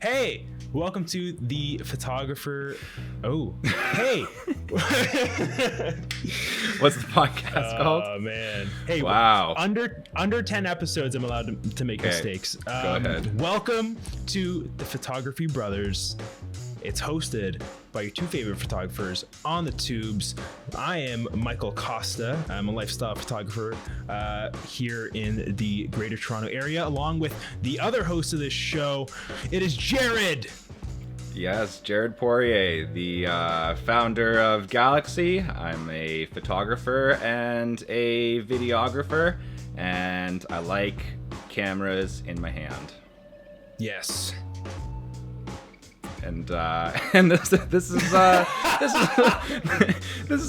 Hey, welcome to the photographer. Oh, hey. What's the podcast called? Oh man. Hey, wow. Under 10 episodes I'm allowed to make mistakes. Go ahead. Welcome to the Photography Brothers. It's hosted by your two favorite photographers on the tubes. I am Michael Costa. I'm a lifestyle photographer here in the Greater Toronto area, along with the other host of this show. It is Jared. Yes, Jared Poirier, the founder of Galaxy. I'm a photographer and a videographer, and I like cameras in my hand. Yes. And this is this is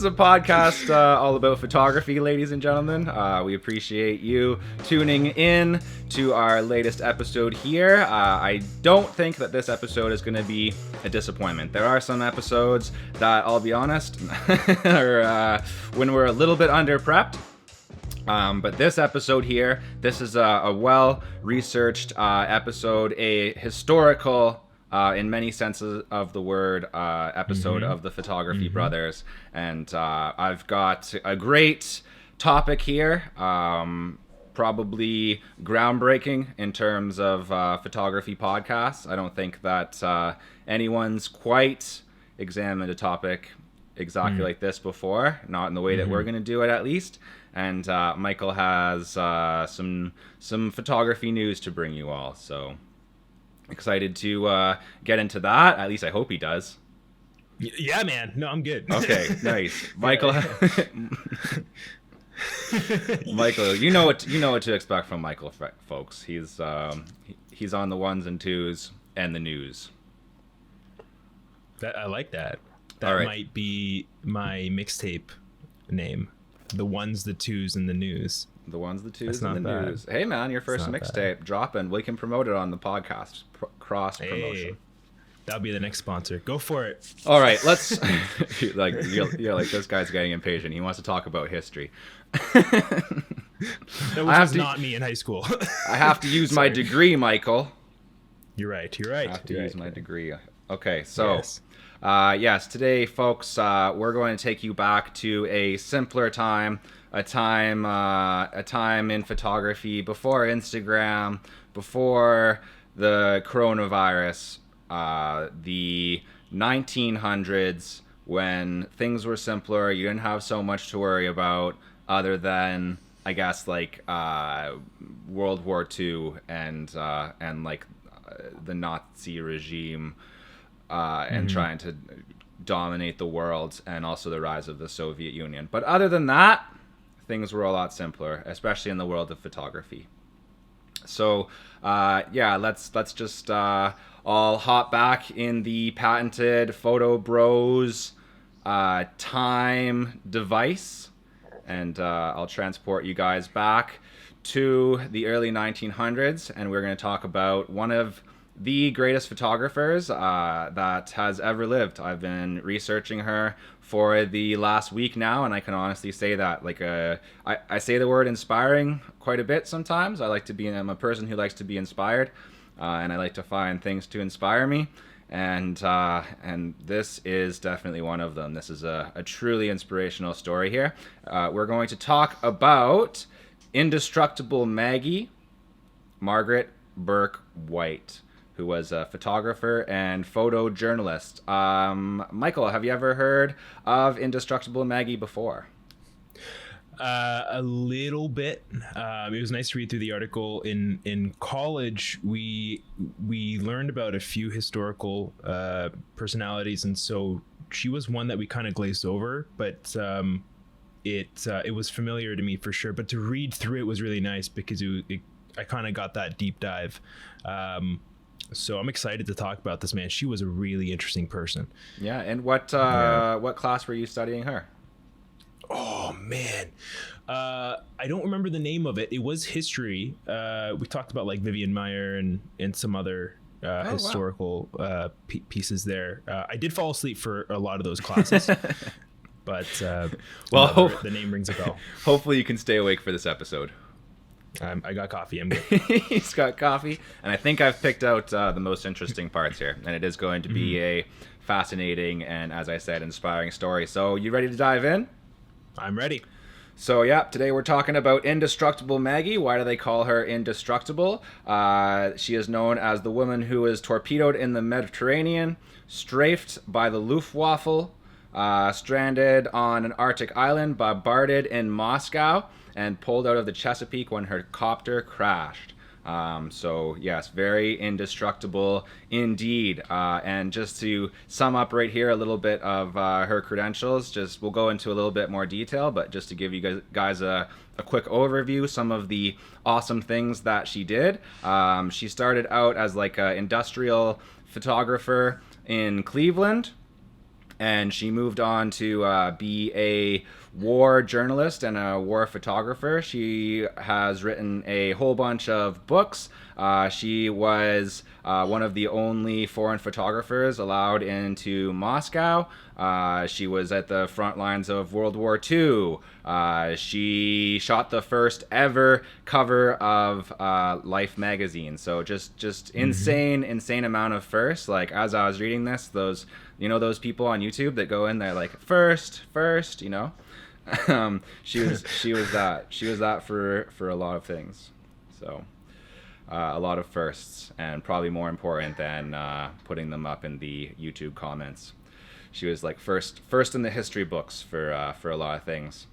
a podcast all about photography, ladies and gentlemen. We appreciate you tuning in to our latest episode here. I don't think that this episode is going to be a disappointment. There are some episodes that, I'll be honest, are when we're a little bit under prepped. But this episode here, this is a well-researched episode, a historical, in many senses of the word, episode of the Photography Brothers. And I've got a great topic here, probably groundbreaking in terms of photography podcasts. I don't think that anyone's quite examined a topic exactly like this before, not in the way that we're going to do it, at least. And Michael has some photography news to bring you all, so excited to get into that. At least I hope he does. Yeah, man. No, I'm good. Okay, nice. Michael, Michael, you know what to expect from Michael, folks. He's on the ones and twos and the news. I like that. That all right. Might be my mixtape name. The ones, the twos, and the news. The ones, the twos, That's and the not news. Hey, man, your first mixtape dropping. We can promote it on the podcast. Cross promotion. Hey, that'll be the next sponsor. Go for it. All right, let's. you're like this guy's getting impatient. He wants to talk about history. That was not me in high school. I have to use my degree, Michael. You're right. I have to use my degree. Okay, so. Yes, today, folks, we're going to take you back to a simpler time, a time in photography before Instagram, before the coronavirus, the 1900s, when things were simpler. You didn't have so much to worry about, other than, I guess, like World War II and like the Nazi regime. And trying to dominate the world, and also the rise of the Soviet Union. But other than that, things were a lot simpler, especially in the world of photography. So, let's just all hop back in the patented PHOTOBROS time device, and I'll transport you guys back to the early 1900s, and we're going to talk about one of the greatest photographers that has ever lived. I've been researching her for the last week now, and I can honestly say that, like, I say the word inspiring quite a bit sometimes. I'm a person who likes to be inspired, and I like to find things to inspire me, and this is definitely one of them. This is a truly inspirational story here. We're going to talk about Indestructible Maggie, Margaret Bourke-White, who was a photographer and photojournalist. Michael, have you ever heard of Indestructible Maggie before? A little bit. It was nice to read through the article. In college, we learned about a few historical personalities, and so she was one that we kind of glazed over, but it was familiar to me for sure. But to read through it was really nice because I kind of got that deep dive. So I'm excited to talk about this, man. She was a really interesting person. Yeah, and what class were you studying her? Oh, man. I don't remember the name of it. It was history. We talked about, like, Vivian Maier and some other historical pieces there. I did fall asleep for a lot of those classes. But, the name rings a bell. Hopefully you can stay awake for this episode. I got coffee. I'm good. He's got coffee, and I think I've picked out the most interesting parts here, and it is going to be a fascinating and, as I said, inspiring story. So, you ready to dive in? I'm ready. So, yeah, today we're talking about Indestructible Maggie. Why do they call her Indestructible? She is known as the woman who was torpedoed in the Mediterranean, strafed by the Luftwaffe, stranded on an Arctic island, bombarded in Moscow, and pulled out of the Chesapeake when her copter crashed. So yes, very indestructible indeed. And just to sum up right here a little bit of her credentials, we'll go into a little bit more detail, but just to give you guys a quick overview, some of the awesome things that she did. She started out as like an industrial photographer in Cleveland, and she moved on to be a war journalist and a war photographer. She has written a whole bunch of books. She was one of the only foreign photographers allowed into Moscow. She was at the front lines of World War II. She shot the first ever cover of Life magazine. So just insane amount of firsts. Like, as I was reading this, those people on YouTube that go in there like first, you know. She was that for a lot of things. So a lot of firsts, and probably more important than putting them up in the YouTube comments. She was like first in the history books for a lot of things.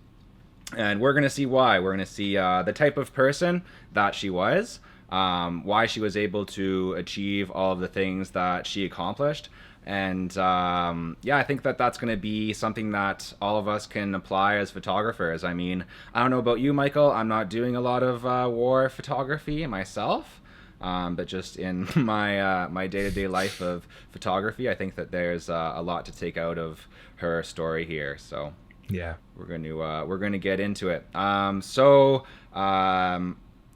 And we're going to see why. We're going to see the type of person that she was, why she was able to achieve all of the things that she accomplished. And I think that's going to be something that all of us can apply as photographers. I mean, I don't know about you, Michael. I'm not doing a lot of war photography myself. But just in my day-to-day life of photography, I think that there's a lot to take out of her story here. So yeah, we're going to get into it.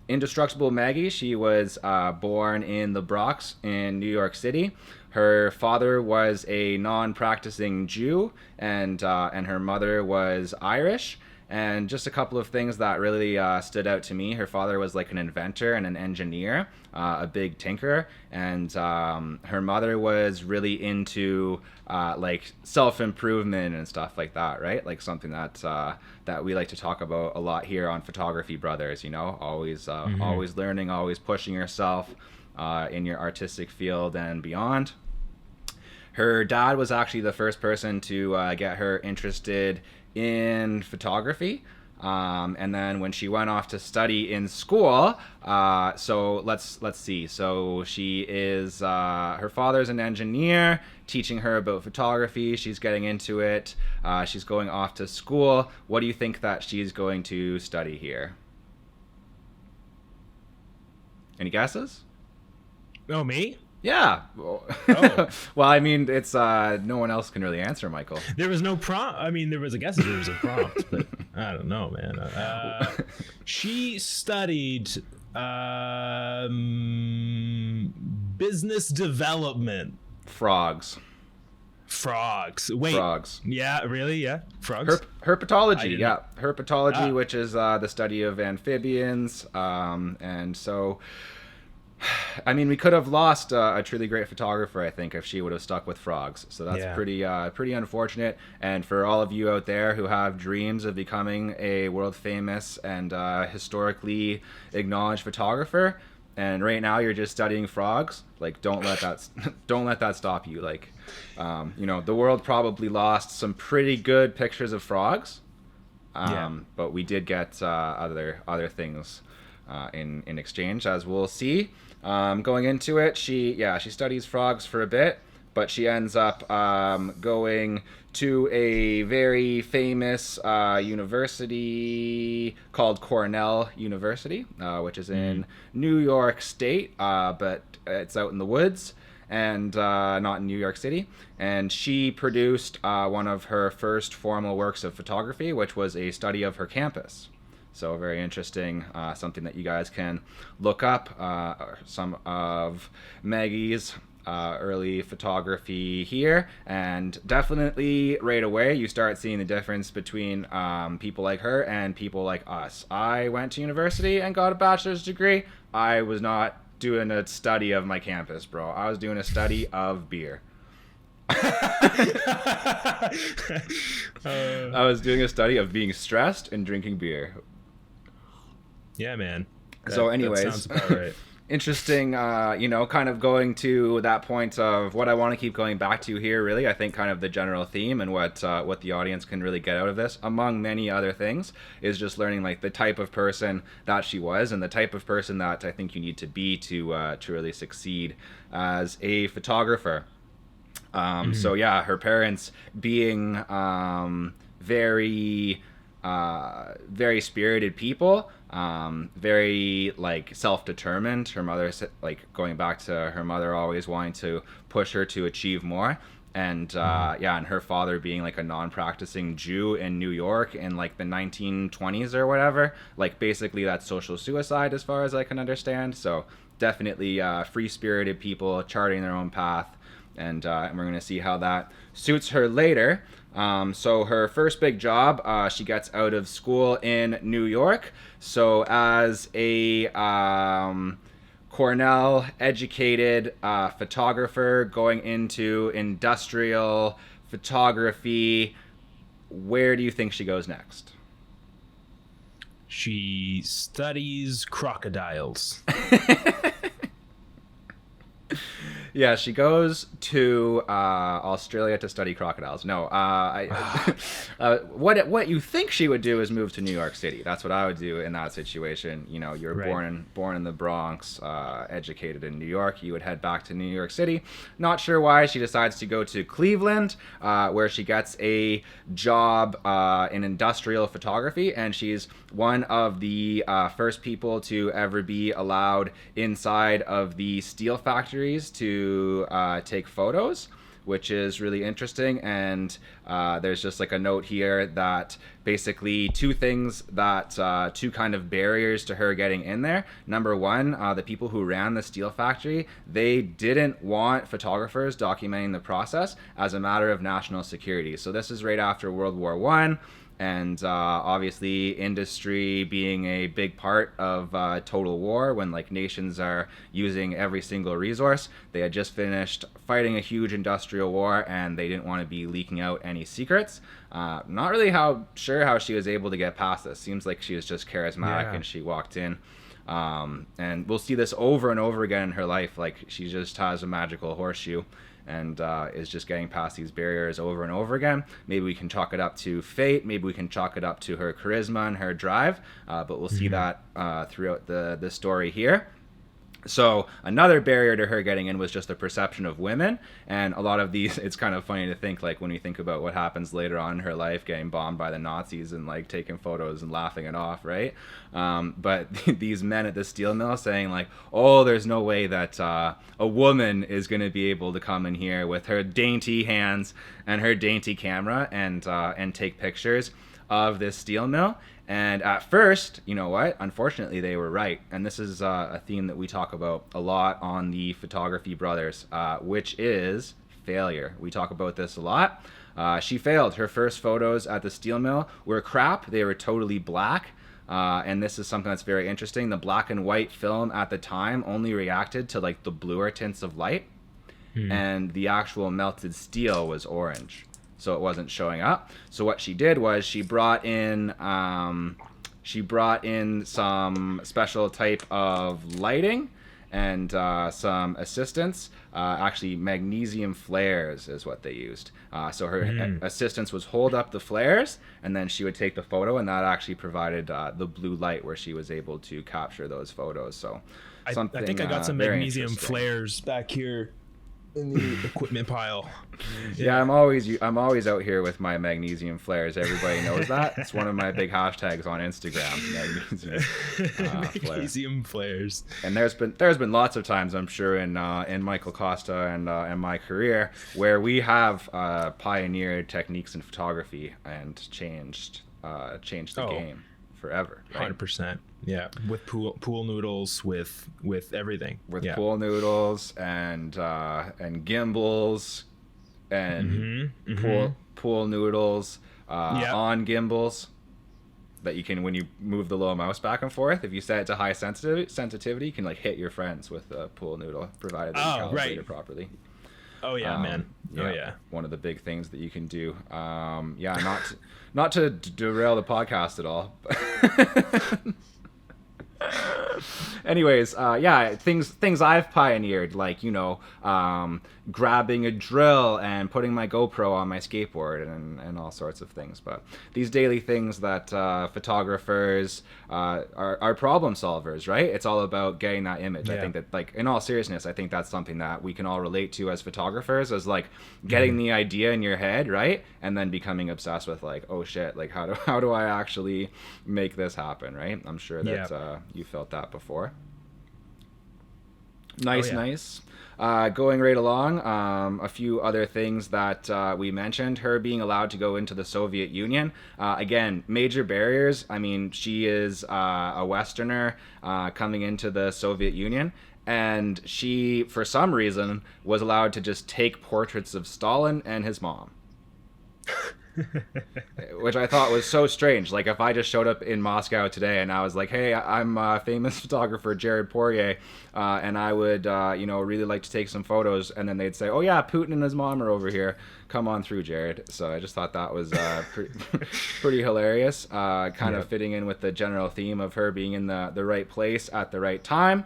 Indestructible Maggie, she was born in the Bronx in New York City. Her father was a non-practicing Jew, and her mother was Irish. And just a couple of things that really stood out to me. Her father was like an inventor and an engineer, a big tinkerer, and her mother was really into like self-improvement and stuff like that, right? Like something that we like to talk about a lot here on Photography Brothers. You know, always learning, always pushing yourself in your artistic field and beyond. Her dad was actually the first person to get her interested in photography. And then when she went off to study in school, so let's see. So she is, her father's an engineer, teaching her about photography. She's getting into it. She's going off to school. What do you think that she's going to study here? Any guesses? Oh, me? Yeah. Oh. Well, I mean, it's no one else can really answer, Michael. There was no prompt. I mean, there was a guess that there was a prompt, but I don't know, man. She studied business development. Frogs. Wait. Frogs. Yeah, really? Yeah. Frogs. Herpetology. Yeah. Herpetology, Ah. which is the study of amphibians. And so, I mean, we could have lost a truly great photographer, I think, if she would have stuck with frogs. So that's pretty unfortunate. And for all of you out there who have dreams of becoming a world famous and historically acknowledged photographer, and right now you're just studying frogs, like don't let that stop you. Like, the world probably lost some pretty good pictures of frogs, but we did get other things in exchange, as we'll see. Going into it, she studies frogs for a bit, but she ends up going to a very famous university called Cornell University, which is in New York State, but it's out in the woods and not in New York City. And she produced one of her first formal works of photography, which was a study of her campus. So very interesting, something that you guys can look up. Some of Maggie's early photography here, and definitely right away you start seeing the difference between people like her and people like us. I went to university and got a bachelor's degree. I was not doing a study of my campus, bro. I was doing a study of beer. I was doing a study of being stressed and drinking beer. Yeah, man. So anyways, that sounds about right. Interesting, kind of going to that point of what I want to keep going back to here, really. I think kind of the general theme and what the audience can really get out of this, among many other things, is just learning like the type of person that she was and the type of person that I think you need to be to really succeed as a photographer. So yeah, her parents being very spirited people, very like self-determined. Her mother, like going back to her mother always wanting to push her to achieve more, and and her father being like a non-practicing Jew in New York in like the 1920s or whatever, like basically that's social suicide as far as I can understand. So definitely free-spirited people charting their own path. And we're going to see how that suits her later. So her first big job, she gets out of school in New York. So as a Cornell educated photographer going into industrial photography, where do you think she goes next? She studies crocodiles. Yeah, she goes to Australia to study crocodiles. No, what you think she would do is move to New York City. That's what I would do in that situation. You know, you're right. born in the Bronx, educated in New York. You would head back to New York City. Not sure why she decides to go to Cleveland, where she gets a job in industrial photography, and she's one of the first people to ever be allowed inside of the steel factories to take photos, which is really interesting. And there's just like a note here that basically two things that two kind of barriers to her getting in there. Number one, the people who ran the steel factory, they didn't want photographers documenting the process as a matter of national security. So this is right after World War I. And obviously industry being a big part of total war, when like nations are using every single resource. They had just finished fighting a huge industrial war and they didn't want to be leaking out any secrets. Not really sure how she was able to get past this. Seems like she was just charismatic and she walked in. And we'll see this over and over again in her life. Like she just has a magical horseshoe and is just getting past these barriers over and over again. Maybe we can chalk it up to fate. Maybe we can chalk it up to her charisma and her drive. But we'll see that throughout the story here. So another barrier to her getting in was just the perception of women. And a lot of these, it's kind of funny to think, like when you think about what happens later on in her life, getting bombed by the Nazis and like taking photos and laughing it off, right? But these men at the steel mill saying like, oh, there's no way that a woman is going to be able to come in here with her dainty hands and her dainty camera and take pictures of this steel mill. And at first, you know what? Unfortunately, they were right. And this is a theme that we talk about a lot on the Photography Brothers, which is failure. We talk about this a lot. She failed. Her first photos at the steel mill were crap. They were totally black. And this is something that's very interesting. The black and white film at the time only reacted to like the bluer tints of light. And the actual melted steel was orange. So it wasn't showing up. So what she did was she brought in some special type of lighting and some assistants. Actually, magnesium flares is what they used. So her assistants was hold up the flares, and then she would take the photo, and that actually provided the blue light where she was able to capture those photos. So I think I got some magnesium flares back here in the equipment pile. Yeah, I'm always out here with my magnesium flares. Everybody knows that. It's one of my big hashtags on Instagram. Magnesium flares. And there's been lots of times, I'm sure, in Michael Costa and my career where we have pioneered techniques in photography and changed the game forever. Right? 100%. Yeah, with pool noodles, with everything. With pool noodles and gimbals and pool noodles on gimbals that you can, when you move the little mouse back and forth, if you set it to high sensitivity, you can like hit your friends with a pool noodle, provided that you calibrate it properly. Oh yeah, man. Oh yeah. One of the big things that you can do. Not to derail the podcast at all. Anyways, things I've pioneered, like, grabbing a drill and putting my GoPro on my skateboard and all sorts of things. But these daily things that photographers are problem solvers, right? It's all about getting that image. I think that, like, in all seriousness, I think that's something that we can all relate to as photographers, as like getting the idea in your head, right? And then becoming obsessed with like, oh shit, like how do I actually make this happen, right? I'm sure that you felt that before. Nice. Going right along, a few other things that we mentioned, her being allowed to go into the Soviet Union. Again, major barriers. I mean, she is a Westerner coming into the Soviet Union, and she, for some reason, was allowed to just take portraits of Stalin and his mom. Which I thought was so strange. Like, if I just showed up in Moscow today and I was like, hey, I'm famous photographer Jared Poirier, and I would really like to take some photos, and then they'd say, oh yeah, Putin and his mom are over here, come on through, Jared. So I just thought that was pretty hilarious, kind of fitting in with the general theme of her being in the right place at the right time.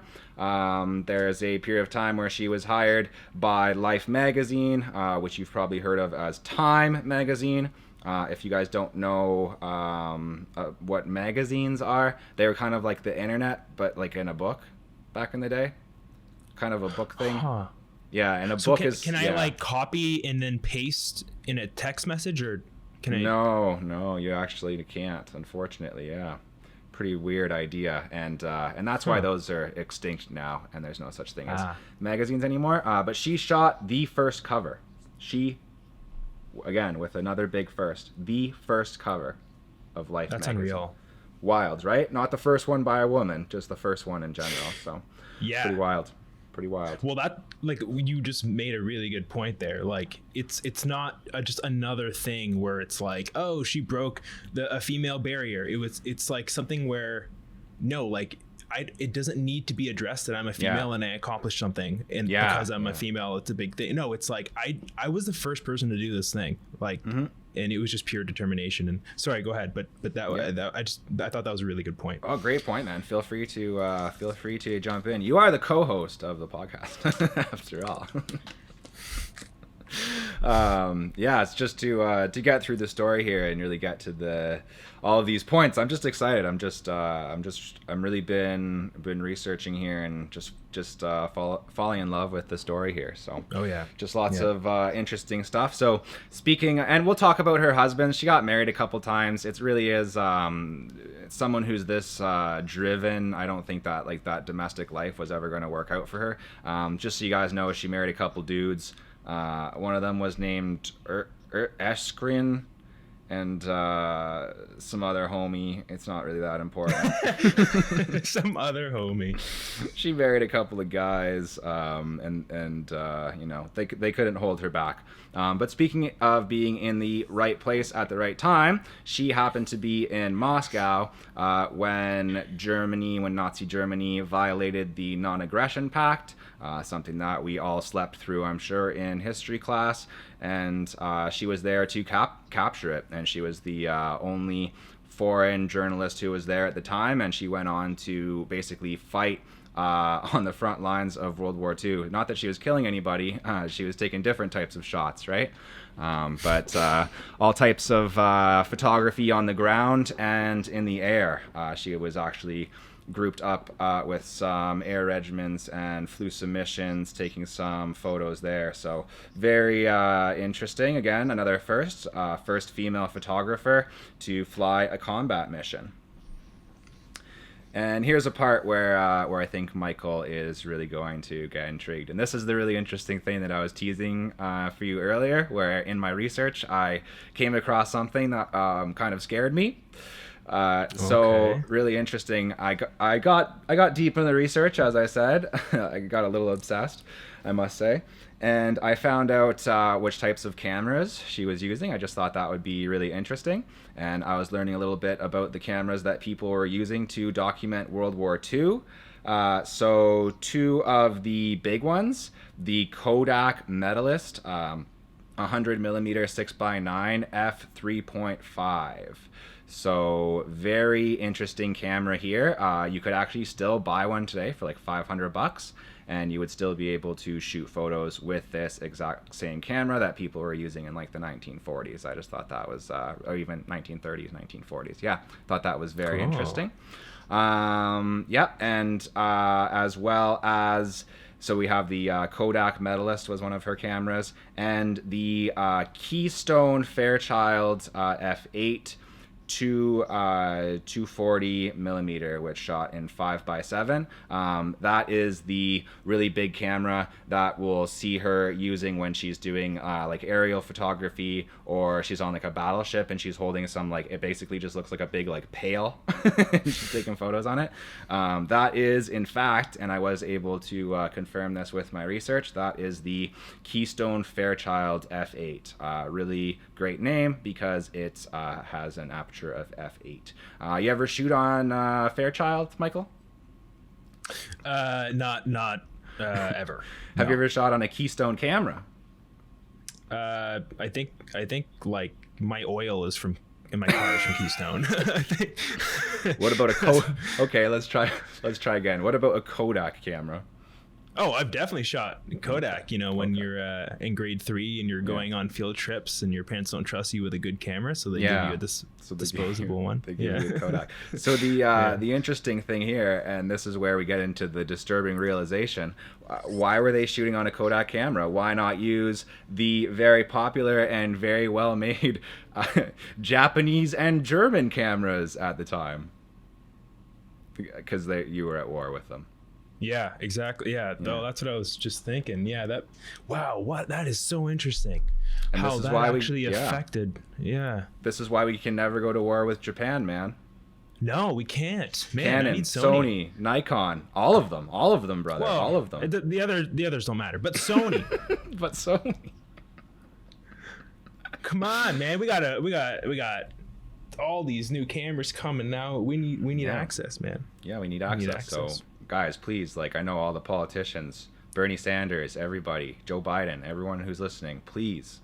There's a period of time where she was hired by Life magazine, which you've probably heard of as Time magazine. If you guys don't know what magazines are, they were kind of like the internet, but like in a book back in the day. Kind of a book thing. Huh. Yeah, and a book is... Can I like copy and then paste in a text message, or can I... No, you actually can't, unfortunately, yeah. Pretty weird idea, and that's why those are extinct now, and there's no such thing as magazines anymore. But she shot the first cover. She, again, with another big first, the first cover of Life magazine. That's unreal. Wild, right? Not the first one by a woman, just the first one in general. So yeah, pretty wild. Well, that, like, you just made a really good point there. Like, it's not just another thing where it's like, oh, she broke a female barrier. It's like something where, no, like, it doesn't need to be addressed that I'm a female and I accomplished something, and because I'm a female, it's a big thing. No, it's like I was the first person to do this thing, like, and it was just pure determination. And sorry, go ahead, but I thought that was a really good point. Oh, great point, man. Feel free to jump in. You are the co-host of the podcast, after all. It's just to get through the story here and really get to all of these points. I'm just excited. I'm really been researching here and just falling in love with the story here. So just lots of interesting stuff. So speaking, and we'll talk about her husband. She got married a couple times. It really is someone who's this driven. I don't think that like that domestic life was ever going to work out for her. Just so you guys know, she married a couple dudes. One of them was named Eskrin, and some other homie. It's not really that important. Some other homie. She married a couple of guys, and they couldn't hold her back. But speaking of being in the right place at the right time, she happened to be in Moscow when Nazi Germany violated the Non-Aggression Pact. Something that we all slept through, I'm sure, in history class, and she was there to capture it, and she was the only foreign journalist who was there at the time, and she went on to basically fight on the front lines of World War II. Not that she was killing anybody, she was taking different types of shots, right? But all types of photography on the ground and in the air. She was actually grouped up with some air regiments and flew some missions, taking some photos there. So very interesting. Again, another first female photographer to fly a combat mission. And here's a part where I think Michael is really going to get intrigued. And this is the really interesting thing that I was teasing for you earlier, where in my research I came across something that kind of scared me. So really interesting. I got deep in the research, as I said. I got a little obsessed, I must say. And I found out which types of cameras she was using. I just thought that would be really interesting. And I was learning a little bit about the cameras that people were using to document World War II. So two of the big ones, the Kodak Medalist, 100 millimeter 6x9 f3.5. So very interesting camera here. You could actually still buy one today for like $500, and you would still be able to shoot photos with this exact same camera that people were using in like the 1940s. I just thought that was, or even 1930s, 1940s. Yeah, thought that was very interesting. Yeah, and as well as, so we have the Kodak Medalist was one of her cameras, and the Keystone Fairchild f8 240 millimeter, which shot in 5x7. That is the really big camera that we'll see her using when she's doing like aerial photography, or she's on like a battleship and she's holding some, like, it basically just looks like a big like pail and she's taking photos on it. That is, in fact, and I was able to confirm this with my research, that is the Keystone Fairchild f8. Really great name because it has an aperture of f8. You ever shoot on Fairchild, Michael? Not ever. Have you ever shot on a Keystone camera? I think like my oil is from in my car is from Keystone. I think. What about okay, let's try again. What about a Kodak camera? Oh, I've definitely shot Kodak, when you're in grade 3 and you're going on field trips and your parents don't trust you with a good camera, so they give you a disposable one. They give you a Kodak. So the interesting thing here, and this is where we get into the disturbing realization, why were they shooting on a Kodak camera? Why not use the very popular and very well-made Japanese and German cameras at the time? Because you were at war with them. Yeah, exactly. Yeah, though that's what I was just thinking. Yeah, that is so interesting. And how that actually affected. Yeah. This is why we can never go to war with Japan, man. No, we can't. Man, Canon, I need Sony, Nikon, all of them, brother, well, all of them. The others don't matter, but Sony. But Sony. Come on, man. We got all these new cameras coming now. We need access, man. Yeah, we need access. So guys, please, like, I know all the politicians, Bernie Sanders, everybody, Joe Biden, everyone who's listening, please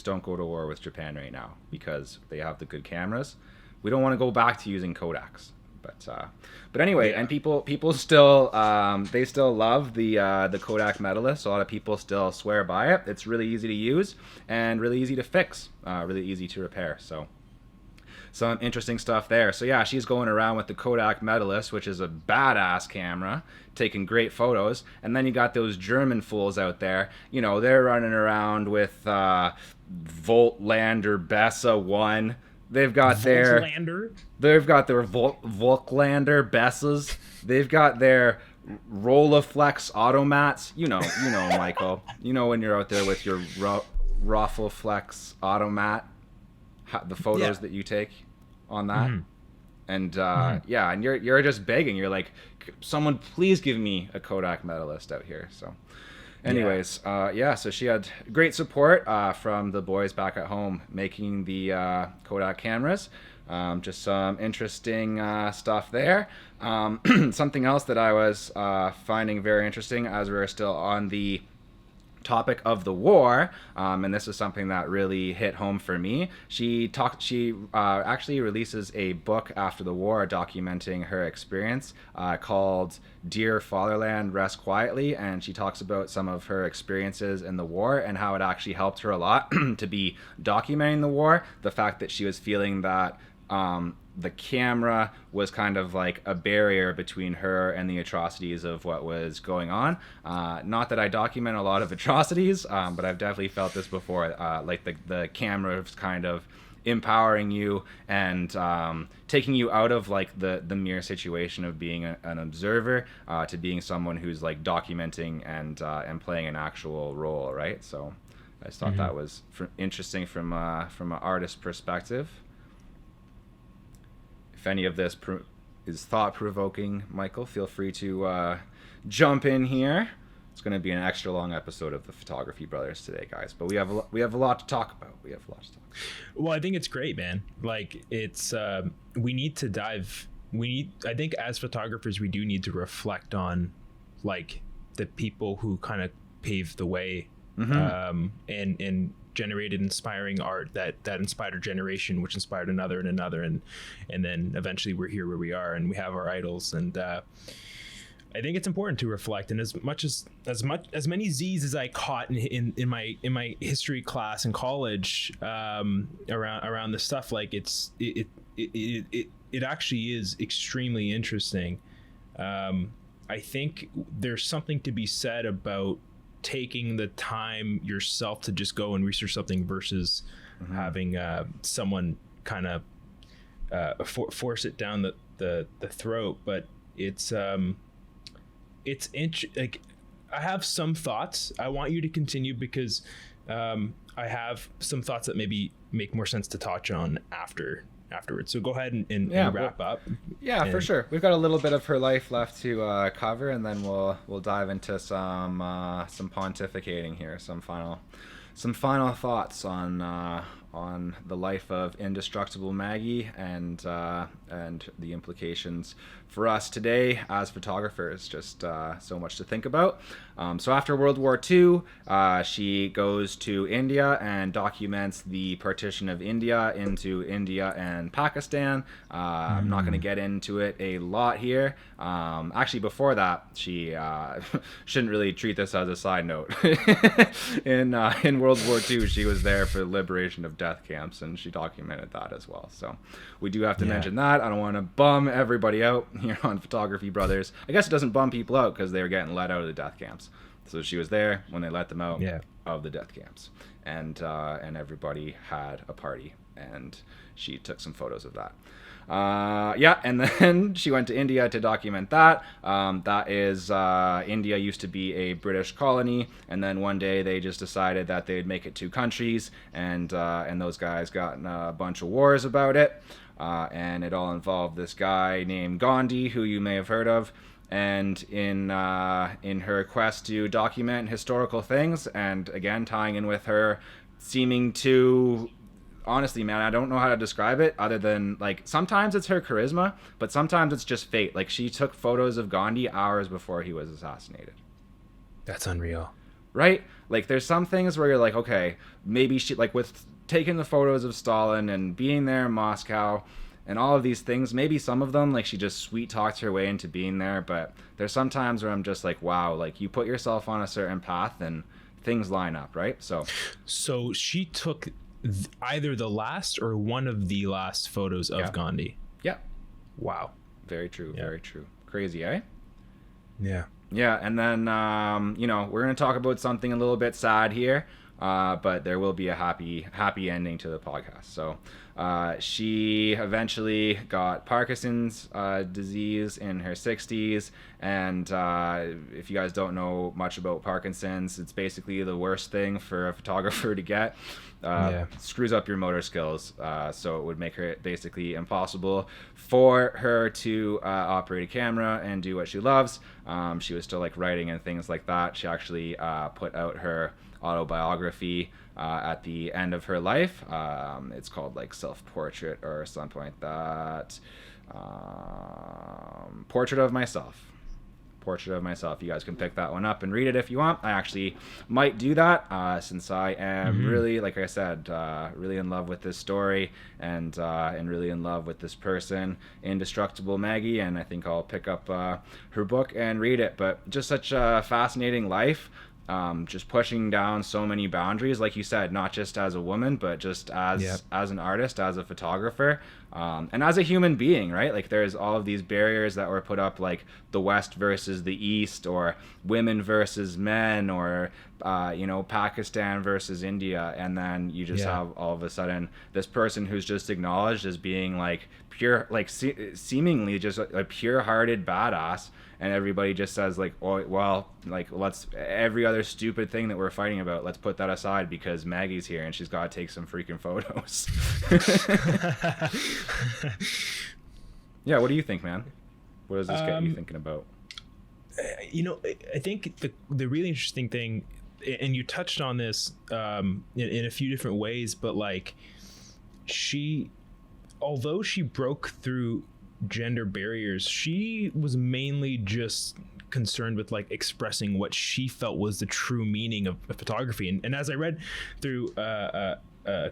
don't go to war with Japan right now because they have the good cameras. We don't want to go back to using Kodaks. But anyway, and people still they still love the Kodak Medalist. A lot of people still swear by it. It's really easy to use and really easy to fix, really easy to repair. So some interesting stuff there. So yeah, she's going around with the Kodak Medalist, which is a badass camera, taking great photos. And then you got those German fools out there. They're running around with Voigtlander Bessa 1. They've got their Voigtlander Bessas. They've got their Rolleiflex Automats. Michael. When you're out there with your Rolleiflex Automat, the photos that you take on that. And and you're just begging. You're like, someone please give me a Kodak Medalist out here. So anyways, so she had great support from the boys back at home making the Kodak cameras. Just some interesting stuff there. Something else that I was finding very interesting as we were still on the topic of the war, and this is something that really hit home for me. She actually releases a book after the war documenting her experience called Dear Fatherland, Rest Quietly, and she talks about some of her experiences in the war and how it actually helped her a lot to be documenting the war. The fact that she was feeling that the camera was kind of like a barrier between her and the atrocities of what was going on. Not that I document a lot of atrocities, but I've definitely felt this before. Like the camera's kind of empowering you and taking you out of like the mere situation of being an observer to being someone who's like documenting and playing an actual role, right? So I just thought that was interesting from an artist perspective. if any of this is thought-provoking, Michael, feel free to jump in here. It's going to be an extra long episode of the Photography Brothers today, guys. But we have a lot to talk about. Well, I think it's great, man. Like, it's we need to dive. I think as photographers, we do need to reflect on like the people who kind of paved the way, and generated inspiring art that inspired a generation, which inspired another, and then eventually we're here where we are, and we have our idols. And I think it's important to reflect. And as many Z's as I caught in my history class in college around this stuff, like it actually is extremely interesting. I think there's something to be said about taking the time yourself to just go and research something versus having someone kind of force it down the throat. But it's like, I have some thoughts. I want you to continue because I have some thoughts that maybe make more sense to touch on afterwards. So go ahead and wrap up. Yeah, for sure. We've got a little bit of her life left to cover, and then we'll dive into some pontificating here, some final thoughts on the life of Indestructible Maggie and the implications for us today as photographers. Just so much to think about. So after World War II, she goes to India and documents the partition of India into India and Pakistan. I'm not going to get into it a lot here. Actually, before that, she shouldn't really treat this as a side note. In World War II, she was there for the liberation of death camps, and she documented that as well. So we do have to mention that. I don't want to bum everybody out here on Photography Brothers. I guess it doesn't bum people out because they were getting let out of the death camps. So she was there when they let them out of the death camps, and everybody had a party, and she took some photos of that. And then she went to India to document that. That is, India used to be a British colony, and then one day they just decided that they'd make it 2 countries, and those guys got in a bunch of wars about it, and it all involved this guy named Gandhi, who you may have heard of. And in her quest to document historical things, and again tying in with her seeming to, honestly, man, I don't know how to describe it other than, like, sometimes it's her charisma, but sometimes it's just fate. Like, she took photos of Gandhi hours before he was assassinated. That's unreal. Right? Like, there's some things where you're like, okay, maybe she, like, with taking the photos of Stalin and being there in Moscow and all of these things, maybe some of them, like, she just sweet talks her way into being there. But there's some times where I'm just like, wow, like, you put yourself on a certain path and things line up, right? So she took either the last or one of the last photos of Gandhi. Yeah. Wow. Very true. Yeah. Very true. Crazy, eh? Yeah. Yeah. And then, we're going to talk about something a little bit sad here, but there will be a happy ending to the podcast. So she eventually got Parkinson's disease in her 60s. And if you guys don't know much about Parkinson's, it's basically the worst thing for a photographer to get. Screws up your motor skills. So it would make her basically impossible for her to operate a camera and do what she loves. She was still, like, writing and things like that. She actually put out her autobiography at the end of her life. It's called, like, Self-Portrait or something like that. Portrait of Myself. You guys can pick that one up and read it if you want. I actually might do that since I am really, like I said, really in love with this story and really in love with this person, Indestructible Maggie, and I think I'll pick up her book and read it. But just such a fascinating life. Just pushing down so many boundaries, like you said, not just as a woman, but just as an artist, as a photographer, and as a human being, right? Like, there's all of these barriers that were put up, like the West versus the East, or women versus men, or Pakistan versus India, and then you just have all of a sudden this person who's just acknowledged as being, like, pure, like, seemingly just a pure-hearted badass. And everybody just says, like, oh, well, like, let's, every other stupid thing that we're fighting about, let's put that aside because Maggie's here and she's got to take some freaking photos. Yeah, what do you think, man? What does this get you thinking about? I think the really interesting thing, and you touched on this in a few different ways, but like although she broke through gender barriers, she was mainly just concerned with like expressing what she felt was the true meaning of photography. And as I read through a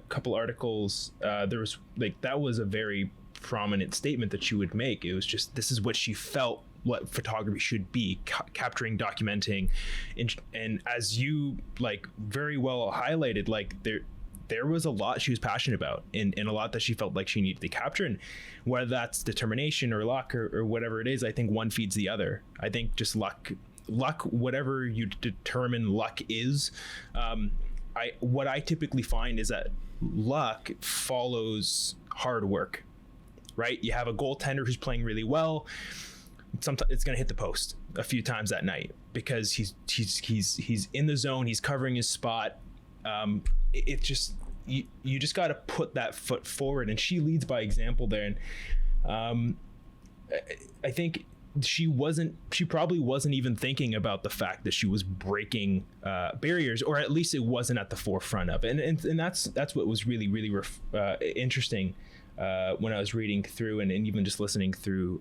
couple articles, there was like, that was a very prominent statement that she would make. It was just, this is what she felt what photography should be, capturing, documenting, and as you like very well highlighted, like there was a lot she was passionate about, and a lot that she felt like she needed to capture. And whether that's determination or luck or whatever it is, I think one feeds the other. I think just luck, whatever you determine luck is, what I typically find is that luck follows hard work, right? You have a goaltender who's playing really well. Sometimes it's going to hit the post a few times that night because he's in the zone, he's covering his spot. It just, you just got to put that foot forward, and she leads by example there. And I think she probably wasn't even thinking about the fact that she was breaking barriers, or at least it wasn't at the forefront of it. And that's what was really interesting when I was reading through and even just listening through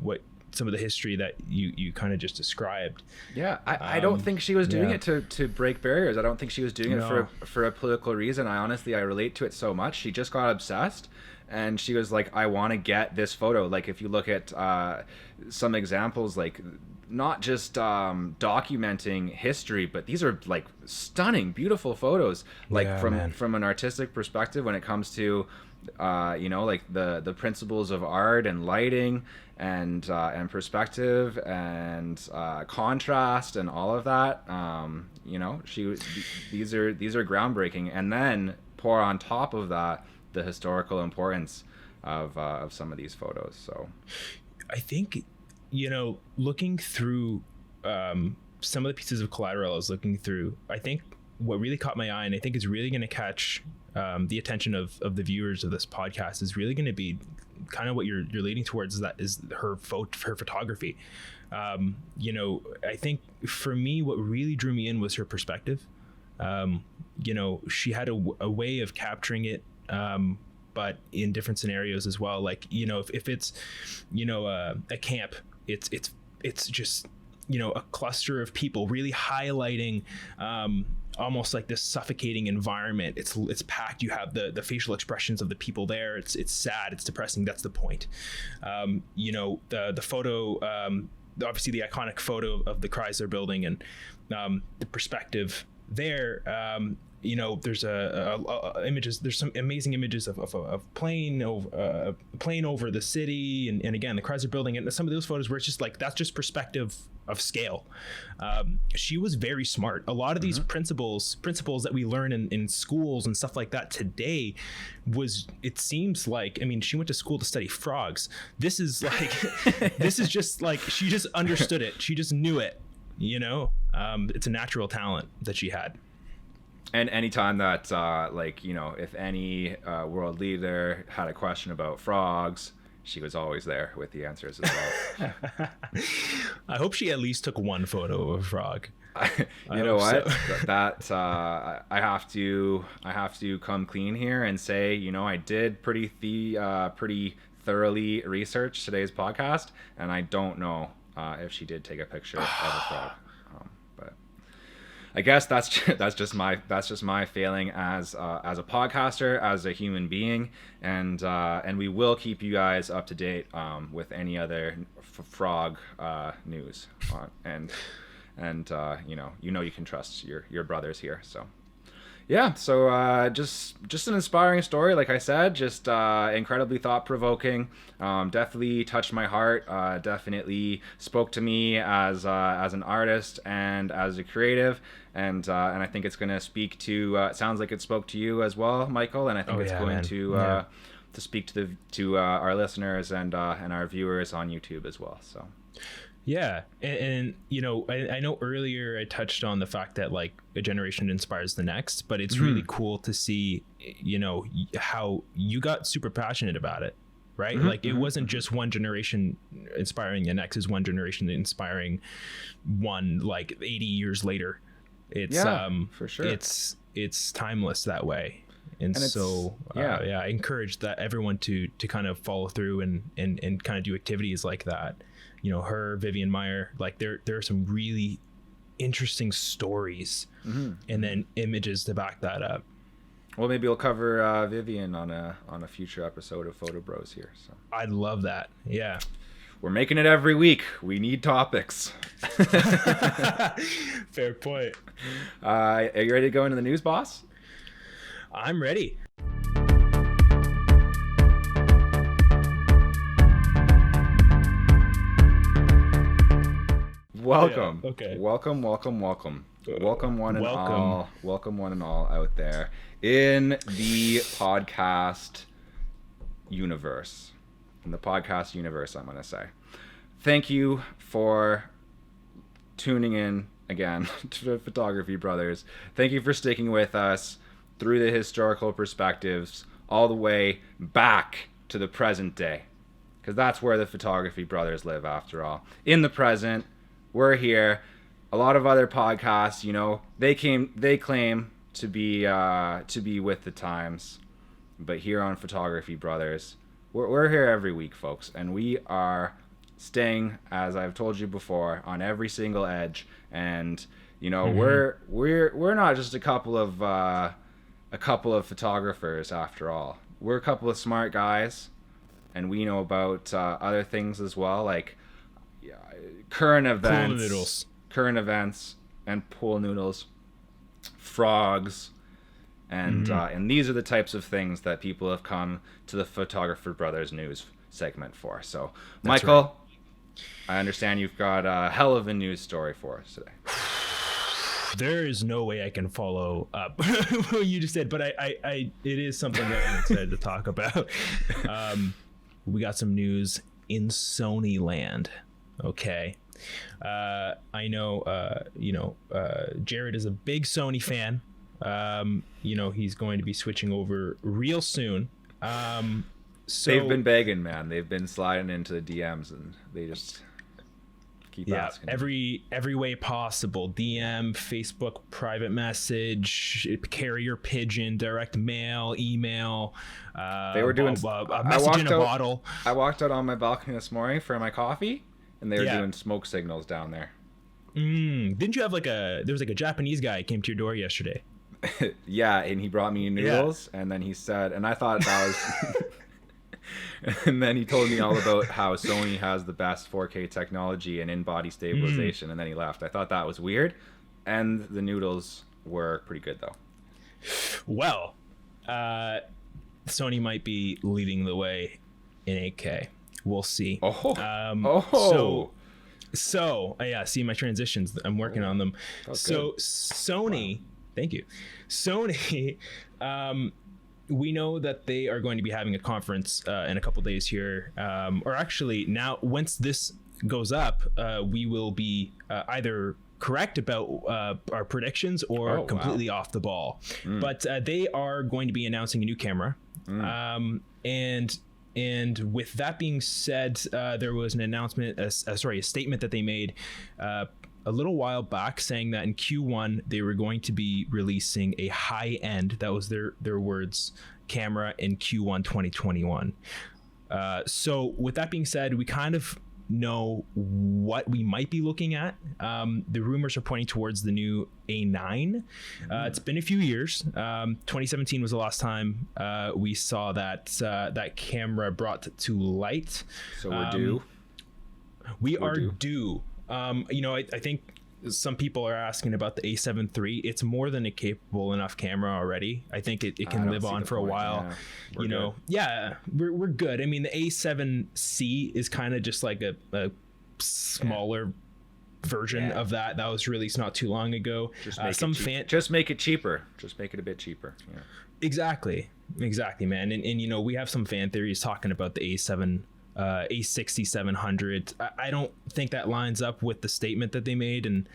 what some of the history that you kind of just described. Yeah, I don't think she was doing it to break barriers. I don't think she was doing it for a political reason. I relate to it so much. She just got obsessed, and she was like, I want to get this photo. Like, if you look at some examples, like not just documenting history, but these are like stunning, beautiful photos, like from an artistic perspective when it comes to like the principles of art and lighting and perspective and contrast and all of that. These are groundbreaking, and then pour on top of that the historical importance of some of these photos. So I think, looking through some of the pieces of collateral I was looking through, I think what really caught my eye, and I think is really going to catch the attention of the viewers of this podcast, is really going to be kind of what you're leading towards, is her photography. I think for me, what really drew me in was her perspective. She had a way of capturing it, but in different scenarios as well. Like, if it's, a camp, it's just, a cluster of people really highlighting, almost like this suffocating environment. It's packed. You have the facial expressions of the people there. It's sad. It's depressing. That's the point. The photo, obviously the iconic photo of the Chrysler building, and the perspective there. There's images. There's some amazing images of a plane over the city, and again the Chrysler building, and some of those photos where it's just like, that's just perspective of scale. She was very smart. A lot of these principles that we learn in schools and stuff like that today it seems like, she went to school to study frogs. This is like, this is just like, she just understood it. She just knew it, it's a natural talent that she had. And anytime that, if any world leader had a question about frogs, she was always there with the answers as well. I hope she at least took one photo of a frog. You know what? So. I have to come clean here and say, I did pretty thoroughly research today's podcast, and I don't know if she did take a picture of a frog. I guess that's just my failing as a podcaster, as a human being, and we will keep you guys up to date with any other frog news, and you can trust your brothers here. So yeah, so just an inspiring story, like I said, just incredibly thought-provoking. Definitely touched my heart. Definitely spoke to me as an artist and as a creative, and I think it's going to speak to. It sounds like it spoke to you as well, Michael, and I think to speak to our listeners and our viewers on YouTube as well. So. Yeah. And I know earlier I touched on the fact that like a generation inspires the next, but it's really cool to see, how you got super passionate about it. right? Like it wasn't just one generation inspiring the next, is one generation inspiring one like 80 years later. It's for sure. It's timeless that way. And so I encourage that everyone to kind of follow through and kind of do activities like that. You know, her, Vivian Meyer, like there are some really interesting stories and then images to back that up. Well, maybe we'll cover Vivian on a future episode of PHOTOBROS here. So I'd love that. Yeah. We're making it every week. We need topics. Fair point. Are you ready to go into the news, boss? I'm ready. Welcome. Yeah, okay. Welcome one and all. Welcome one and all out there in the podcast universe. In the podcast universe, I'm going to say. Thank you for tuning in again to the Photography Brothers. Thank you for sticking with us through the historical perspectives all the way back to the present day. Because that's where the Photography Brothers live, after all. In the present, we're here. A lot of other podcasts, you know, they claim to be with the times. But here on Photography Brothers, we're here every week, folks, and we are staying, as I've told you before, on every single edge. And you know, we're not just a couple of photographers after all. We're a couple of smart guys, and we know about other things as well, like current events and pool noodles, frogs. And these are the types of things that people have come to the Photographer Brothers news segment for. So, That's Michael, right. I understand you've got a hell of a news story for us today. There is no way I can follow up what you just said, but it is something that I'm excited to talk about. We got some news in Sony land. Okay. I know, Jared is a big Sony fan. He's going to be switching over real soon. So they've been begging, man. They've been sliding into the DMs, and they just keep asking. Every way possible. DM, Facebook, private message, carrier pigeon, direct mail, email. They were doing a message in a bottle. I walked out on my balcony this morning for my coffee, and they were doing smoke signals down there. Didn't you have there was a Japanese guy came to your door yesterday? Yeah, and he brought me noodles, and then he said, and I thought that was, and then he told me all about how Sony has the best 4K technology and in-body stabilization, and then he left. I thought that was weird, and the noodles were pretty good, though. Well, Sony might be leading the way in 8K. We'll see. So see my transitions. I'm working on them. So good. Sony, thank you. Sony, we know that they are going to be having a conference in a couple days here. Or actually now, once this goes up, we will be either correct about our predictions or completely off the ball. But they are going to be announcing a new camera. And with that being said, there was an announcement, a statement that they made a little while back saying that in Q1 they were going to be releasing a high-end, that was their words, camera in Q1 2021. So with that being said, we kind of know what we might be looking at. The rumors are pointing towards the new A9. It's been a few years. 2017 was the last time we saw that camera brought to light. So we're due. We are due. I think some people are asking about the A7 III. It's more than a capable enough camera already. I think it can live on for a while. Yeah. We're good. I mean, the A7C is kind of just like a smaller version of that was released not too long ago. Just make it cheaper. Just make it a bit cheaper. Yeah. Exactly, man. And we have some fan theories talking about the A7 A6700. I don't think that lines up with the statement that they made, and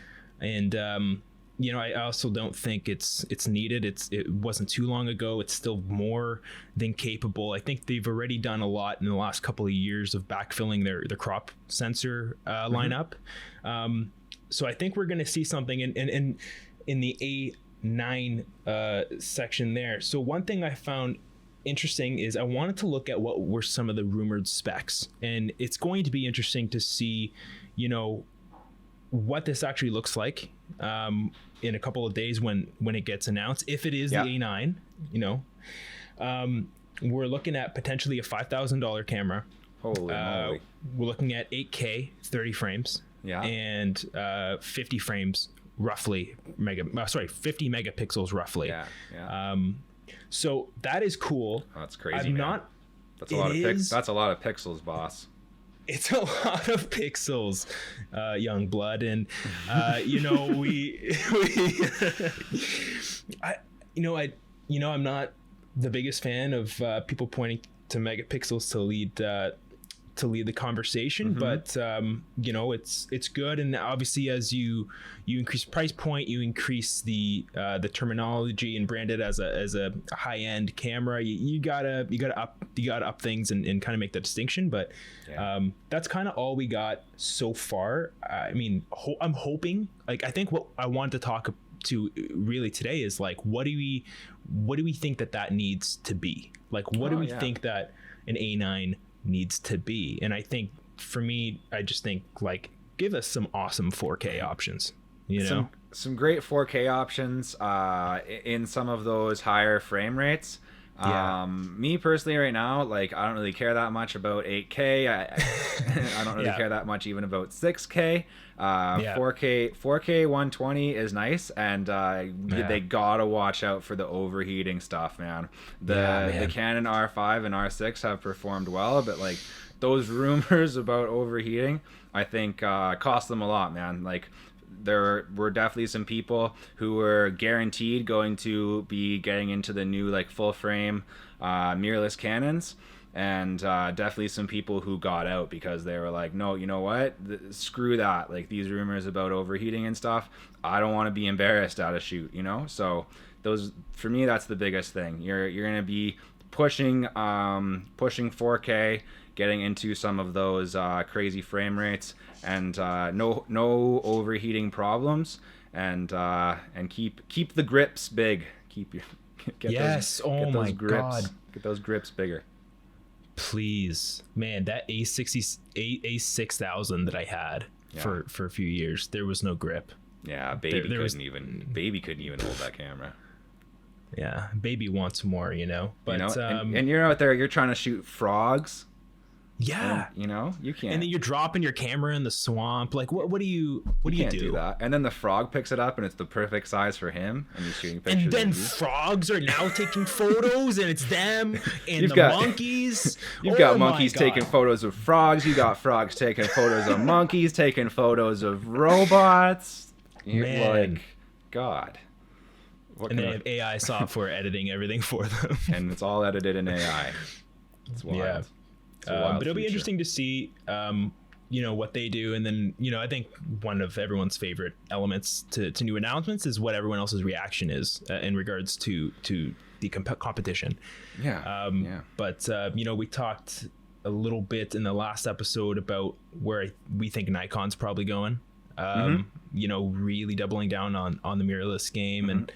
I also don't think it's needed. It wasn't too long ago. It's still more than capable. I think they've already done a lot in the last couple of years of backfilling their crop sensor lineup. So I think we're going to see something in the A9 section there. So one thing I found interesting is I wanted to look at what were some of the rumored specs, and it's going to be interesting to see, what this actually looks like in a couple of days when it gets announced. If it is the A9, we're looking at potentially a $5,000 camera. Holy moly. We're looking at 8K, 30 frames, and 50 frames roughly 50 megapixels roughly. So that is cool. Oh, that's crazy. That's a lot of pixels, boss. It's a lot of pixels, young blood, and I'm not the biggest fan of people pointing to megapixels to lead the conversation, but it's good. And obviously, as you increase price point, you increase the terminology and brand it as a high-end camera. You gotta up things and kind of make that distinction. But that's kind of all we got so far. I mean, I'm hoping, I think what I wanted to talk to really today is what do we think that needs to be? What do we think that an A9 needs to be? And I think for me, I just think give us some awesome 4K options, some great 4K options in some of those higher frame rates. Me personally right now, I don't really care that much about 8K. I don't really care that much even about 6K. 4K 120 is nice, and they gotta watch out for the overheating stuff, man. The Canon R5 and R6 have performed well, but those rumors about overheating, I think cost them a lot, man. There were definitely some people who were guaranteed going to be getting into the new full frame mirrorless Canons, and definitely some people who got out because they were no, you know what, screw that, these rumors about overheating and stuff, I don't want to be embarrassed at a shoot, so those, for me, that's the biggest thing. You're gonna be pushing 4K, getting into some of those crazy frame rates, and no overheating problems, and keep the grips big. Get those grips bigger. Please, man, that A6000 that I had for a few years, there was no grip. Yeah, baby couldn't even hold that camera. Yeah, baby wants more, but and you're out there, you're trying to shoot frogs. Yeah, and, you can't. And then you're dropping your camera in the swamp. What do you do that? And then the frog picks it up, and it's the perfect size for him, and he's shooting pictures. And then frogs are now taking photos, and it's them and monkeys. You've got monkeys taking photos of frogs. You got frogs taking photos of monkeys, taking photos of robots. Man, God. And they have AI software editing everything for them, and it's all edited in AI. It's wild. Yeah. But it'll be interesting to see, what they do. And then, I think one of everyone's favorite elements to new announcements is what everyone else's reaction is in regards to the competition. But, we talked a little bit in the last episode about where we think Nikon's probably going, really doubling down on the mirrorless game. And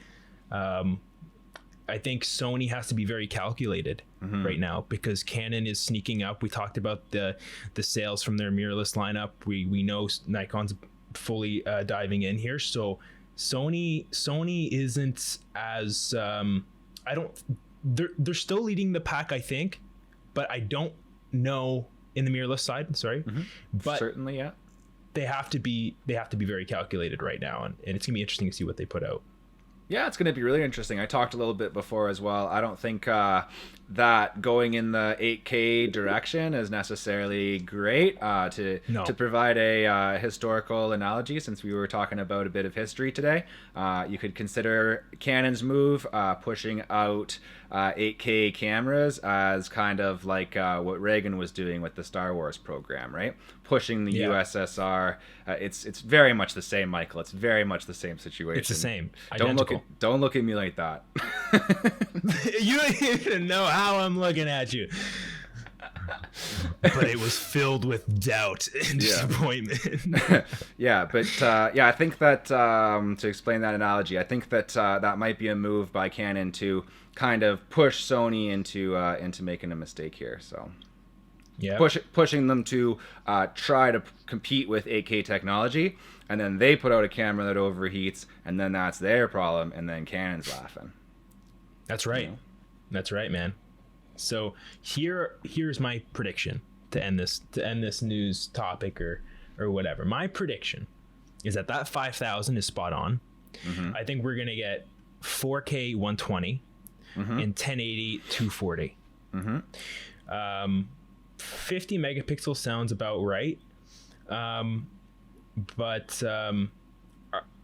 I think Sony has to be very calculated right now because Canon is sneaking up. We talked about the sales from their mirrorless lineup. We know Nikon's fully diving in here. So Sony isn't as they're still leading the pack, I think, but I don't know in the mirrorless side. Sorry, but certainly, they have to be very calculated right now, and it's gonna be interesting to see what they put out. Yeah, it's going to be really interesting. I talked a little bit before as well. I don't think that going in the 8K direction is necessarily great to provide a historical analogy. Since we were talking about a bit of history today, you could consider Canon's move pushing out 8K cameras as kind of like what Reagan was doing with the Star Wars program, right? Pushing the USSR. It's very much the same, Michael. It's very much the same situation. It's the same. Don't look at me like that. You don't even know how I'm looking at you. But it was filled with doubt and disappointment. Yeah, but I think that to explain that analogy, I think that that might be a move by Canon to kind of push Sony into making a mistake here. So yeah, pushing them to try to compete with 8K technology, and then they put out a camera that overheats, and then that's their problem, and then Canon's laughing. That's right. You know? That's right, man. So here's my prediction to end this news topic or whatever. My prediction is that 5,000 is spot on. Mm-hmm. I think we're gonna get 4K 120 and 1080 240. Mm-hmm. 50 megapixels sounds about right. But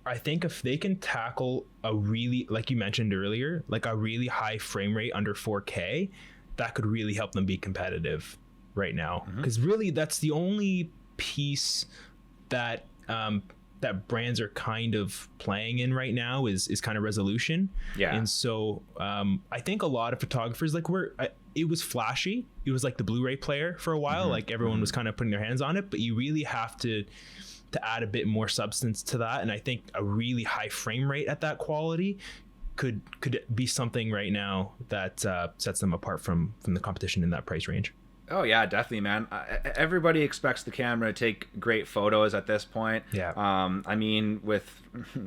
I think if they can tackle a really, like you mentioned earlier, like a really high frame rate under 4K, that could really help them be competitive right now. Because really, that's the only piece that that brands are kind of playing in right now is kind of resolution. Yeah. And so I think a lot of photographers, like it was flashy. It was like the Blu-ray player for a while. Like everyone was kind of putting their hands on it, but you really have to add a bit more substance to that. And I think a really high frame rate at that quality could be something right now that sets them apart from the competition in that price range. Oh yeah, definitely, man. Everybody expects the camera to take great photos at this point. Yeah. I mean, with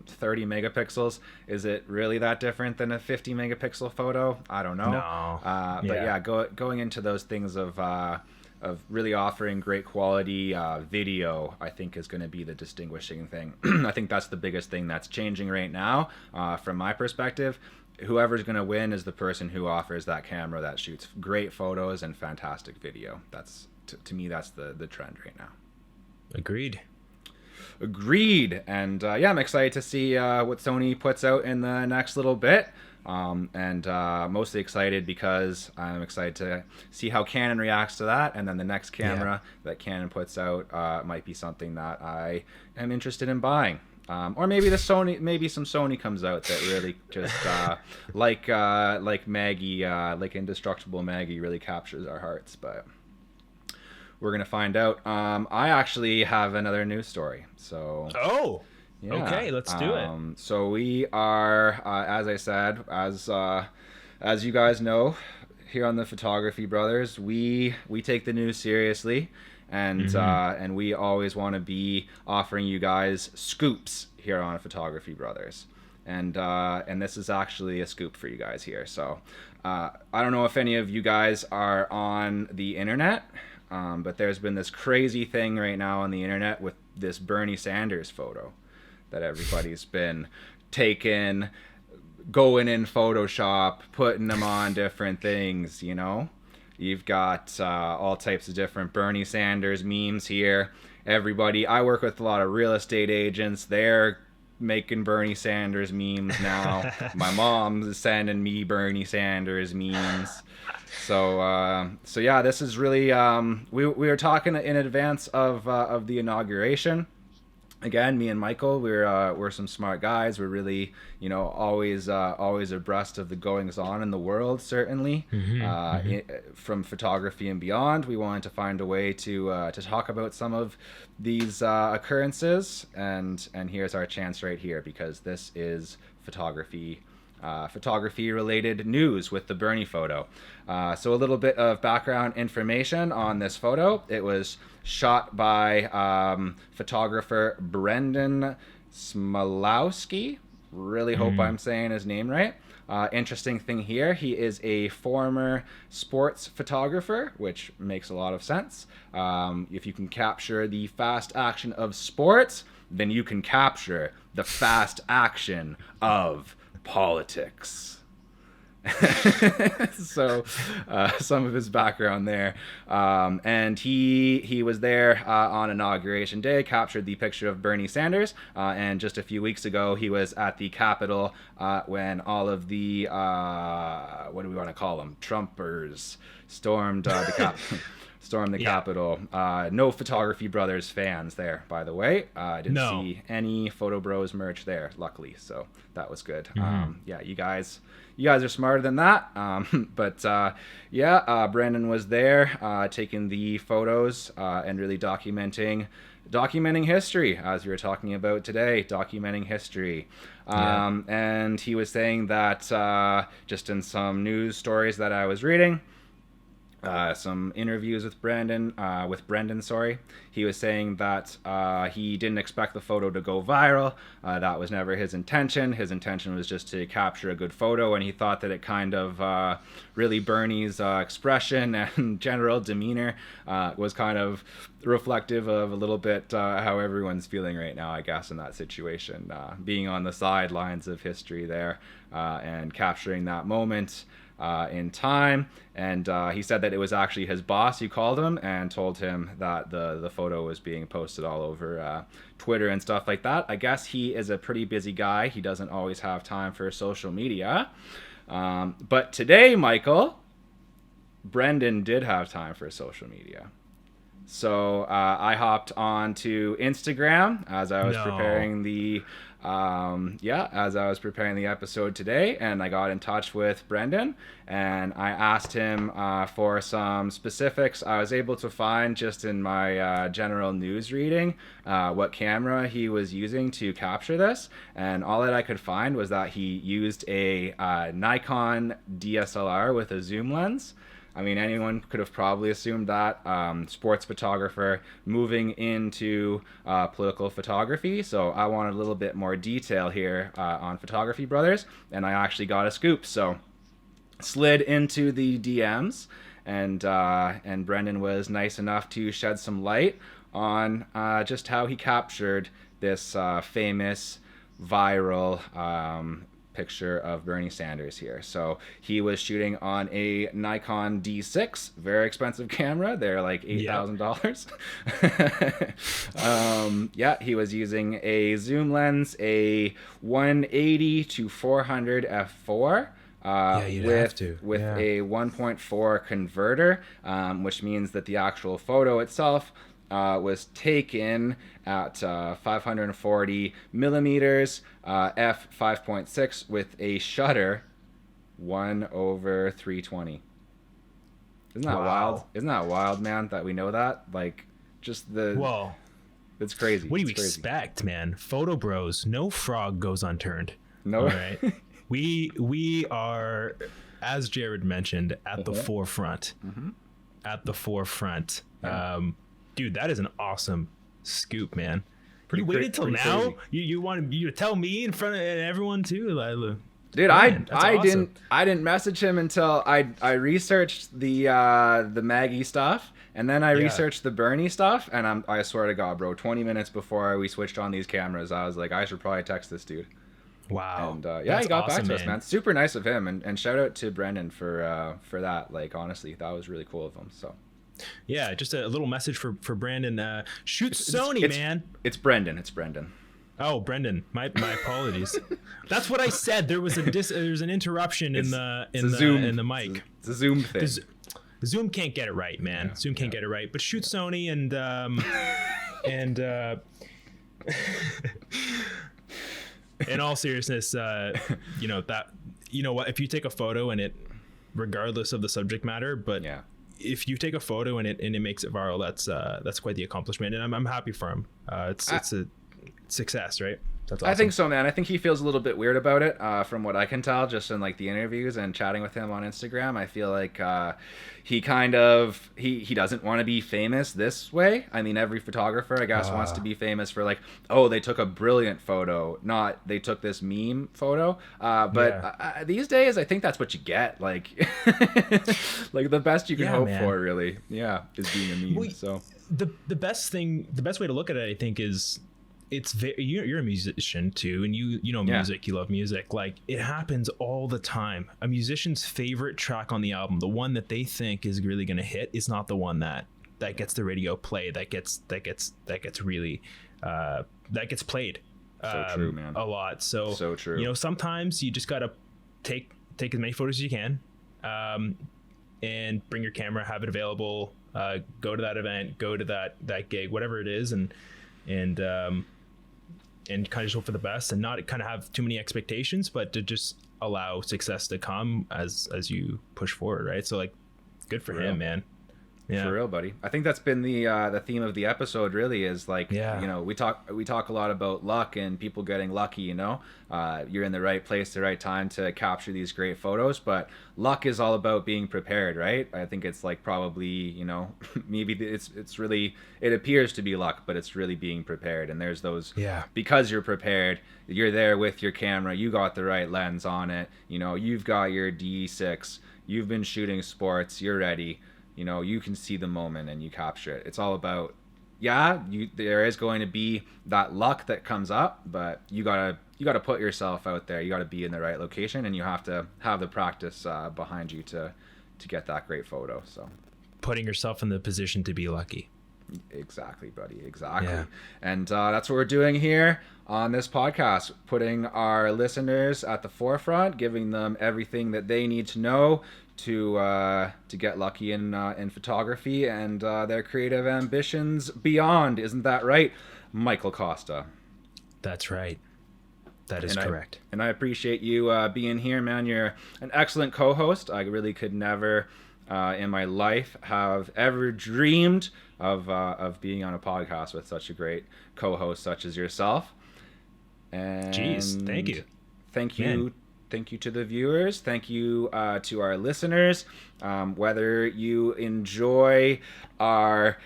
30 megapixels, is it really that different than a 50 megapixel photo? I don't know. No. But yeah, going into those things of really offering great quality video, I think is going to be the distinguishing thing. I think that's the biggest thing that's changing right now, from my perspective. Whoever's going to win is the person who offers that camera that shoots great photos and fantastic video. That's to me, that's the trend right now. Agreed. And yeah, I'm excited to see what Sony puts out in the next little bit. And mostly excited because I'm excited to see how Canon reacts to that, and then the next camera that Canon puts out might be something that I am interested in buying. Or maybe some Sony comes out that really just like Maggie, like Indestructible Maggie, really captures our hearts. But we're gonna find out. I actually have another news story. So yeah. Okay, let's do it. So we are, as I said, as you guys know, here on the Photography Brothers, we take the news seriously. And we always want to be offering you guys scoops here on Photography Brothers, and this is actually a scoop for you guys here. So I don't know if any of you guys are on the internet, but there's been this crazy thing right now on the internet with this Bernie Sanders photo that everybody's been taking, going in Photoshop, putting them on different things, you know. You've got all types of different Bernie Sanders memes here. I work with a lot of real estate agents. They're making Bernie Sanders memes now. My mom's sending me Bernie Sanders memes. So yeah, this is really we were talking in advance of the inauguration. Again, me and Michael, we're some smart guys. We're really, always abreast of the goings on in the world. Certainly, from photography and beyond, we wanted to find a way to talk about some of these occurrences, and here's our chance right here, because this is photography related news with the Bernie photo. So a little bit of background information on this photo. It was shot by photographer Brendan Smolowski. Really hope I'm saying his name right. Interesting thing here, he is a former sports photographer, which makes a lot of sense. If you can capture the fast action of sports, then you can capture the fast action of politics. So some of his background there, and he was there on Inauguration Day, captured the picture of Bernie Sanders, and just a few weeks ago he was at the Capitol when all of the what do we want to call them, Trumpers stormed the Capitol. Stormed the Capitol. No Photography Brothers fans there, by the way. I didn't see any PHOTOBROS merch there, luckily, so that was good. Yeah, you guys are smarter than that. But Brendan was there taking the photos and really documenting history, as we were talking about today, documenting history. And he was saying that just in some news stories that I was reading, some interviews with Brendan, he was saying that he didn't expect the photo to go viral. That was never his intention. His intention was just to capture a good photo, and he thought that it kind of really Bernie's expression and general demeanor was kind of reflective of a little bit how everyone's feeling right now, I guess, in that situation, being on the sidelines of history there and capturing that moment in time. And he said that it was actually his boss who called him and told him that the photo was being posted all over Twitter and stuff like that. I guess he is a pretty busy guy. He doesn't always have time for social media. But today, Michael, Brendan did have time for social media. So I hopped on to Instagram as I was preparing the episode today, and I got in touch with Brendan and I asked him for some specifics. I was able to find just in my general news reading what camera he was using to capture this, and all that I could find was that he used a Nikon DSLR with a zoom lens. I mean, anyone could have probably assumed that. Sports photographer moving into political photography. So I wanted a little bit more detail here on Photography Brothers, and I actually got a scoop. So slid into the DMs, and Brendan was nice enough to shed some light on just how he captured this famous viral picture of Bernie Sanders here. So he was shooting on a Nikon D6, very expensive camera. They're like $8,000. He was using a zoom lens, a 180 to 400 f4. With a 1.4 converter, which means that the actual photo itself was taken at 540 millimeters, f 5.6 with a shutter 1/320. Isn't that wild? Isn't that wild, man? That we know that, like, just it's crazy. What do you expect, man? PHOTOBROS, no frog goes unturned. No, all right. We are, as Jared mentioned, at the forefront. At the forefront. Dude, that is an awesome scoop, man. You waited till now? Crazy. You wanted you to tell me in front of everyone too? Dude, man, I didn't message him until I researched the Maggie stuff, and then I researched the Bernie stuff, and I swear to God, bro, 20 minutes before we switched on these cameras, I was like, I should probably text this dude. Wow. And he got back to us, man. Super nice of him, and shout out to Brendan for that. Like, honestly, that was really cool of him. So. Yeah, just a little message for Brandon. Shoot Sony, man. It's Brendan. It's Brendan. Oh, Brendan. My apologies. That's what I said. There was there's an interruption in the mic. It's a Zoom thing. Zoom can't get it right, man. Yeah, Zoom can't get it right. But shoot Sony and in all seriousness, you know what? If you take a photo and it, regardless of the subject matter, but if you take a photo and it makes it viral, that's quite the accomplishment, and I'm happy for him. It's a success, right? That's awesome. I think so, man. I think he feels a little bit weird about it, from what I can tell, just in like the interviews and chatting with him on Instagram. I feel like he kind of he doesn't want to be famous this way. I mean, every photographer, I guess, wants to be famous for like, oh, they took a brilliant photo, not they took this meme photo. But these days, I think that's what you get. Like, like the best you can hope for, really, is being a meme. Well, the best way to look at it, I think, is you're a musician too, and you know music, you love music. Like, it happens all the time. A musician's favorite track on the album, the one that they think is really going to hit, is not the one that gets the radio play, that gets really that gets played So true, man. a lot. So true. You know, sometimes you just gotta take as many photos as you can, and bring your camera, have it available, go to that event, go to that gig, whatever it is, and kind of just hope for the best, and not kind of have too many expectations, but to just allow success to come as you push forward, right? So, like, good for him, man. Yeah. For real, buddy. I think that's been the theme of the episode, really, is like, you know, we talk a lot about luck and people getting lucky, you know. You're in the right place, the right time to capture these great photos, but luck is all about being prepared, right? I think it's like, probably, you know, maybe it's really, it appears to be luck, but it's really being prepared. And there's those, because you're prepared, you're there with your camera, you got the right lens on it, you know, you've got your D6, you've been shooting sports, you're ready. You know, you can see the moment and you capture it. It's all about, there is going to be that luck that comes up, but you gotta put yourself out there. You gotta be in the right location, and you have to have the practice behind you to get that great photo. So, putting yourself in the position to be lucky. Exactly, buddy. Exactly. Yeah. And that's what we're doing here on this podcast, putting our listeners at the forefront, giving them everything that they need to know to get lucky in photography and their creative ambitions beyond. Isn't that right, Michael Costa? That's right. That is correct. And I appreciate you being here, man. You're an excellent co-host. I really could never in my life have ever dreamed of being on a podcast with such a great co-host such as yourself. And jeez, thank you. Thank you. Man. Thank you to the viewers. Thank you to our listeners. Whether you enjoy our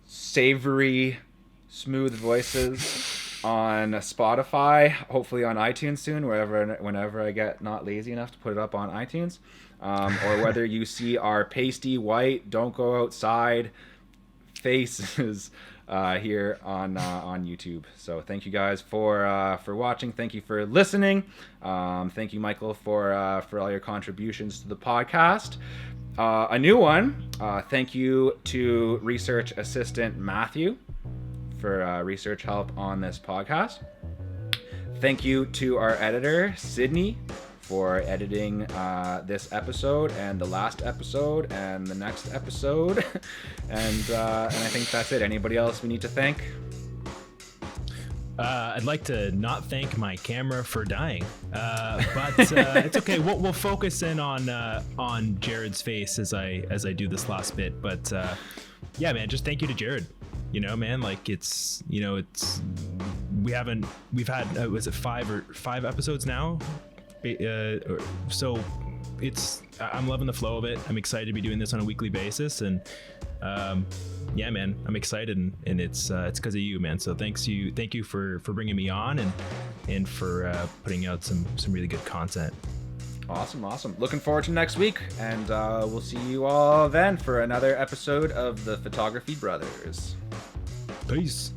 savory, smooth voices on Spotify, hopefully on iTunes soon, whenever I get not lazy enough to put it up on iTunes, or whether you see our pasty white, don't go outside faces here on YouTube. So thank you guys for watching. Thank you for listening. Thank you, Michael, for all your contributions to the podcast. A new one. Thank you to research assistant Matthew for research help on this podcast. Thank you to our editor Sydney for editing this episode and the last episode and the next episode. and I think that's it. Anybody else we need to thank? I'd like to not thank my camera for dying, but it's okay. We'll focus in on Jared's face as I do this last bit. But yeah, man, just thank you to Jared. You know, man, like we've had was it five episodes now? So I'm loving the flow of it. I'm excited to be doing this on a weekly basis, and yeah, man, I'm excited, and it's because of you, man. So thank you for bringing me on and for putting out some really good content. Awesome. Looking forward to next week, and we'll see you all then for another episode of the Photography Brothers. Peace.